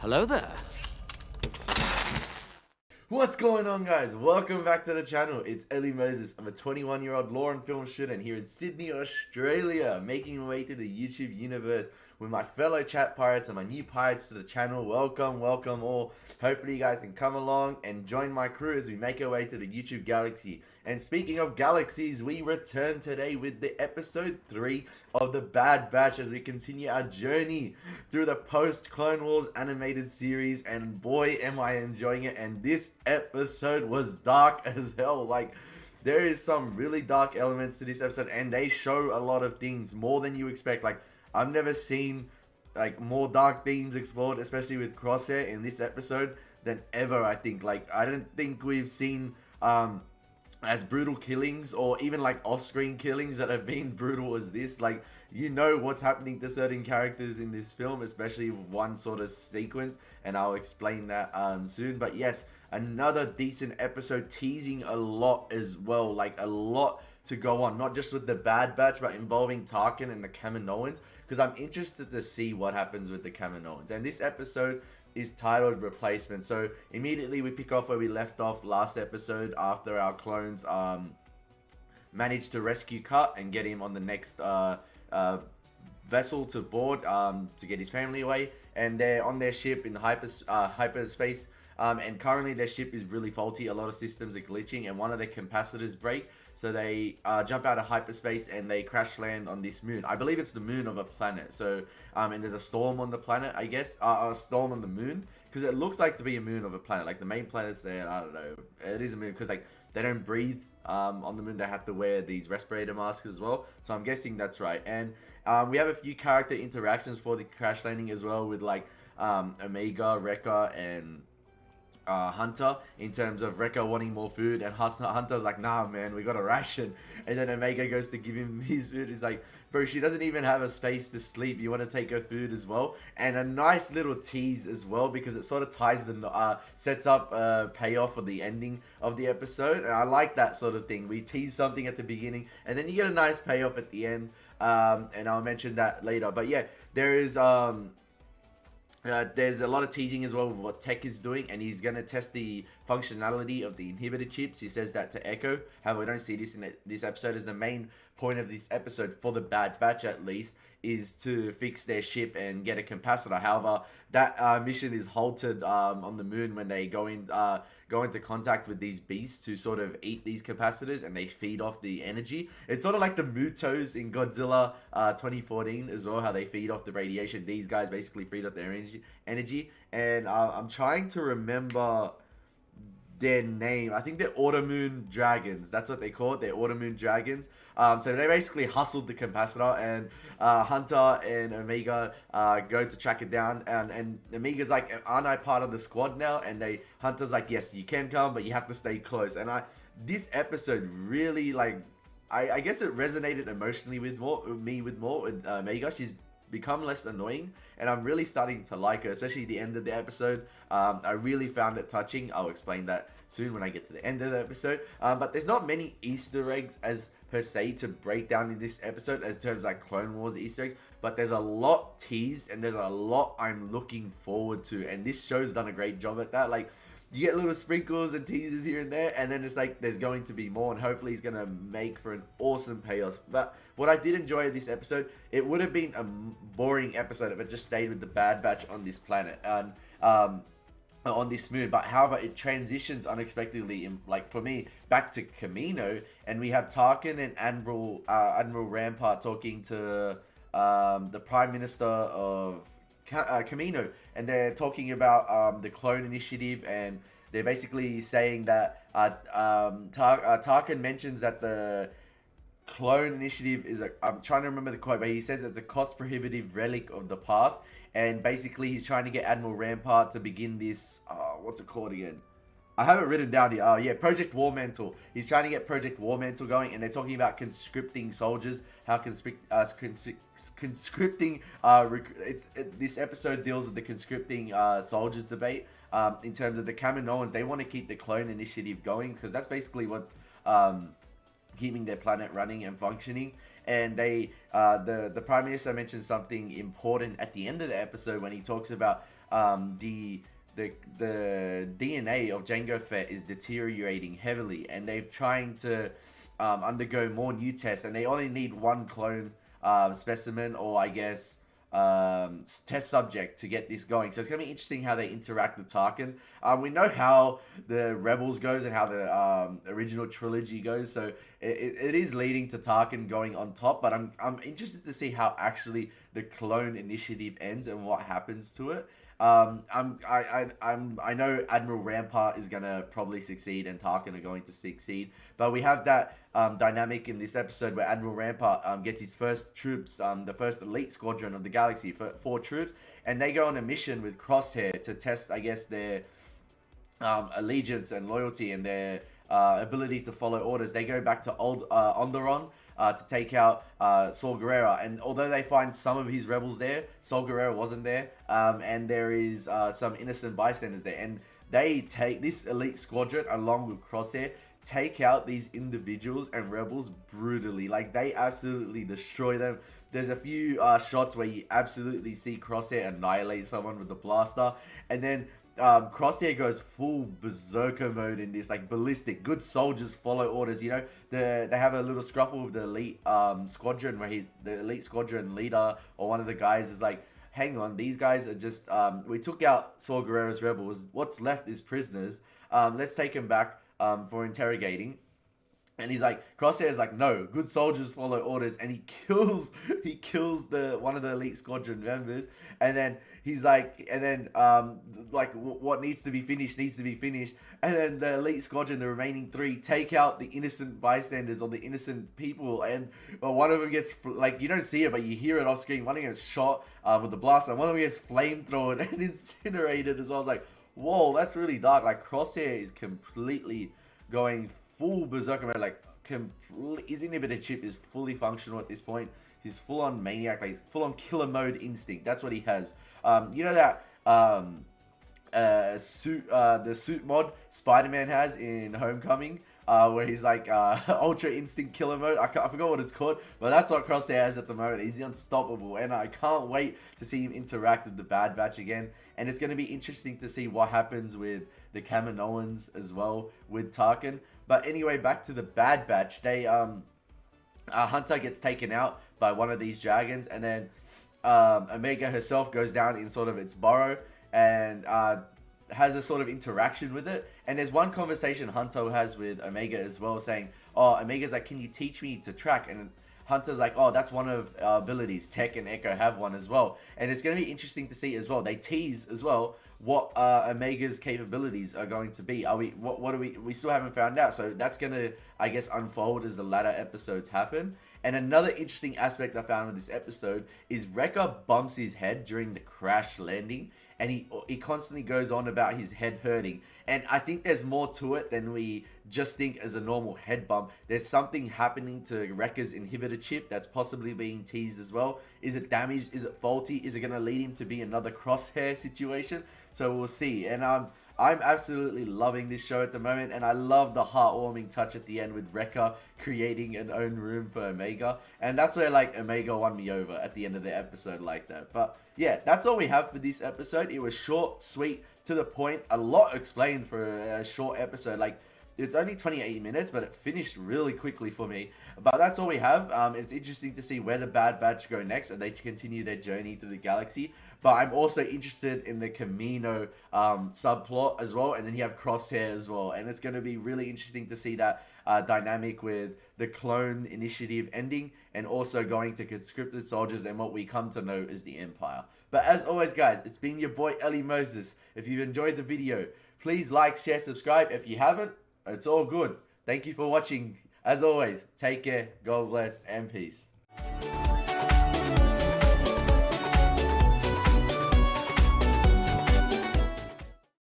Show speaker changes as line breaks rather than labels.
Hello there.
What's going on, guys? Welcome back to the channel. It's Ellie Moses. I'm a 21-year-old law and film student here in Sydney, Australia, making my way to the YouTube universe with my fellow chat pirates and my new pirates to the channel. Welcome all. Hopefully you guys can come along and join my crew as we make our way to the YouTube galaxy. And speaking of galaxies, we return today with the episode 3 of The Bad Batch as we continue our journey through the post-Clone Wars animated series, and boy am I enjoying it. And this episode was dark as hell. Like, there is some really dark elements to this episode, and they show a lot of things, more than you expect. Like, I've never seen like more dark themes explored, especially with Crosshair in this episode, than ever. I think, like, I don't think we've seen as brutal killings, or even like off-screen killings that have been brutal as this. Like, you know what's happening to certain characters in this film, especially one sort of sequence, and I'll explain that soon. But yes, another decent episode, teasing a lot as well, like a lot to go on, not just with the Bad Batch, but involving Tarkin and the Kaminoans, because I'm interested to see what happens with the Kaminoans. And this episode is titled Replacement. So immediately we pick off where we left off last episode, after our clones managed to rescue Cut and get him on the next vessel to board to get his family away. And they're on their ship in hyperspace. And currently their ship is really faulty. A lot of systems are glitching, and one of their capacitors break. So they jump out of hyperspace and they crash land on this moon. I believe it's the moon of a planet. So, and there's a storm on the planet, I guess. A storm on the moon. Because it looks like to be a moon of a planet. Like, the main planet's there, I don't know. It is a moon because, like, they don't breathe on the moon. They have to wear these respirator masks as well. So I'm guessing that's right. And we have a few character interactions for the crash landing as well, with, like, Omega, Wrecker, and Hunter, in terms of Wrecker wanting more food, and Hunter's like, nah man, we got a ration. And then Omega goes to give him his food. He's like, bro, she doesn't even have a space to sleep, you want to take her food as well? And a nice little tease as well, because it sort of ties the sets up payoff for the ending of the episode. And I like that sort of thing. We tease something at the beginning and then you get a nice payoff at the end. And I'll mention that later. But yeah, there is there's a lot of teasing as well with what Tech is doing, and he's going to test the functionality of the inhibitor chips. He says that to Echo. However, we don't see this in this episode, as the main point of this episode, for the Bad Batch at least, is to fix their ship and get a capacitor. However, that mission is halted on the moon when they go into contact with these beasts who sort of eat these capacitors, and they feed off the energy. It's sort of like the Mutos in Godzilla 2014 as well, how they feed off the radiation. These guys basically feed off their energy. And I'm trying to remember their name. I think they're Automoon Dragons. That's what they call it. They're Automoon Dragons. So they basically hustled the capacitor, and Hunter and Omega go to track it down. And Omega's like, aren't I part of the squad now? And Hunter's like, yes, you can come, but you have to stay close. And this episode really, like, I guess it resonated emotionally with Omega. She's become less annoying, and I'm really starting to like her, especially the end of the episode. I really found it touching. I'll explain that soon when I get to the end of the episode. But there's not many Easter eggs as per se to break down in this episode as terms like Clone Wars Easter eggs, but there's a lot teased, and there's a lot I'm looking forward to, and this show's done a great job at that. Like, you get little sprinkles and teasers here and there, and then it's like there's going to be more, and hopefully he's going to make for an awesome payoff. But what I did enjoy this episode, it would have been a boring episode if it just stayed with the Bad Batch on this planet and on this moon. But however, it transitions unexpectedly, like for me, back to Kamino, and we have Tarkin and Admiral Rampart talking to the Prime Minister of Kamino, and they're talking about the clone initiative, and they're basically saying that Tarkin mentions that the clone initiative is I'm trying to remember the quote, but he says it's a cost prohibitive relic of the past, and basically he's trying to get Admiral Rampart to begin this what's it called again? I have it written down here. Oh yeah, Project War Mantle. He's trying to get Project War Mantle going, and they're talking about conscripting soldiers. How conscripting? This episode deals with the conscripting soldiers debate. In terms of the Kaminoans, they want to keep the clone initiative going, because that's basically what's keeping their planet running and functioning. and the Prime Minister mentioned something important at the end of the episode when he talks about the DNA of Jango Fett is deteriorating heavily, and they're trying to undergo more new tests, and they only need one clone specimen, or I guess test subject to get this going. So it's gonna be interesting how they interact with Tarkin. We know how the Rebels goes and how the original trilogy goes, so it is leading to Tarkin going on top. But I'm interested to see how actually the clone initiative ends and what happens to it. I know Admiral Rampart is gonna probably succeed and Tarkin are going to succeed, but we have that dynamic in this episode where Admiral Rampart gets his first troops, the first elite squadron of the galaxy, for 4 troops, and they go on a mission with Crosshair to test, I guess, their allegiance and loyalty and their ability to follow orders. They go back to old Onderon to take out Saw Gerrera, and although they find some of his rebels there, Saw Gerrera wasn't there, and there is some innocent bystanders there, and they take this elite squadron along with Crosshair, take out these individuals and rebels brutally. Like, they absolutely destroy them. There's a few shots where you absolutely see Crosshair annihilate someone with the blaster, and then Crosshair goes full berserker mode in this, like ballistic. Good soldiers follow orders. You know, they have a little scruffle with the elite squadron where the elite squadron leader or one of the guys is like, hang on, these guys are just we took out Saw Gerrera's rebels. What's left is prisoners. Let's take him back for interrogating. And he's like, Crosshair's like, no, good soldiers follow orders, and he kills one of the elite squadron members, and then he's like, and then what needs to be finished needs to be finished, and then the elite squadron, the remaining 3, take out the innocent bystanders or the innocent people, and one of them gets, like, you don't see it but you hear it off screen, one of them gets shot with the blaster, and one of them gets flamethrown and incinerated as well. I was like, whoa, that's really dark. Like, Crosshair is completely going full berserker mode, like his inhibitor chip is fully functional at this point. He's full on maniac, like full on killer mode instinct. That's what he has. You know that the suit mod Spider-Man has in Homecoming, where he's like ultra instinct killer mode. I forgot what it's called, but that's what Crosshair has at the moment. He's unstoppable, and I can't wait to see him interact with the Bad Batch again. And it's going to be interesting to see what happens with the Kaminoans as well with Tarkin. But anyway, back to the Bad Batch. They Hunter gets taken out by one of these dragons, and then Omega herself goes down in sort of its burrow and has a sort of interaction with it. And there's one conversation Hunter has with Omega as well, saying, oh, Omega's like, can you teach me to track? And Hunter's like, oh, that's one of our abilities. Tech and Echo have one as well. And it's going to be interesting to see as well. They tease as well what Omega's capabilities are going to be. What are we still haven't found out. So that's going to, I guess, unfold as the latter episodes happen. And another interesting aspect I found with this episode is Wrecker bumps his head during the crash landing, and he constantly goes on about his head hurting. And I think there's more to it than we just think as a normal head bump. There's something happening to Wrecker's inhibitor chip that's possibly being teased as well. Is it damaged? Is it faulty? Is it going to lead him to be another Crosshair situation? So we'll see. And I'm absolutely loving this show at the moment, and I love the heartwarming touch at the end with Wrecker creating an own room for Omega, and that's where, like, Omega won me over at the end of the episode like that. But yeah, that's all we have for this episode. It was short, sweet, to the point, a lot explained for a short episode. Like, it's only 28 minutes, but it finished really quickly for me. But that's all we have. It's interesting to see where the Bad Batch go next, and they continue their journey through the galaxy. But I'm also interested in the Kamino subplot as well, and then you have Crosshair as well. And it's going to be really interesting to see that dynamic with the clone initiative ending, and also going to conscripted soldiers and what we come to know as the Empire. But as always, guys, it's been your boy Eli Moses. If you've enjoyed the video, please like, share, subscribe. If you haven't, it's all good. Thank you for watching. As always, take care, God bless, and peace.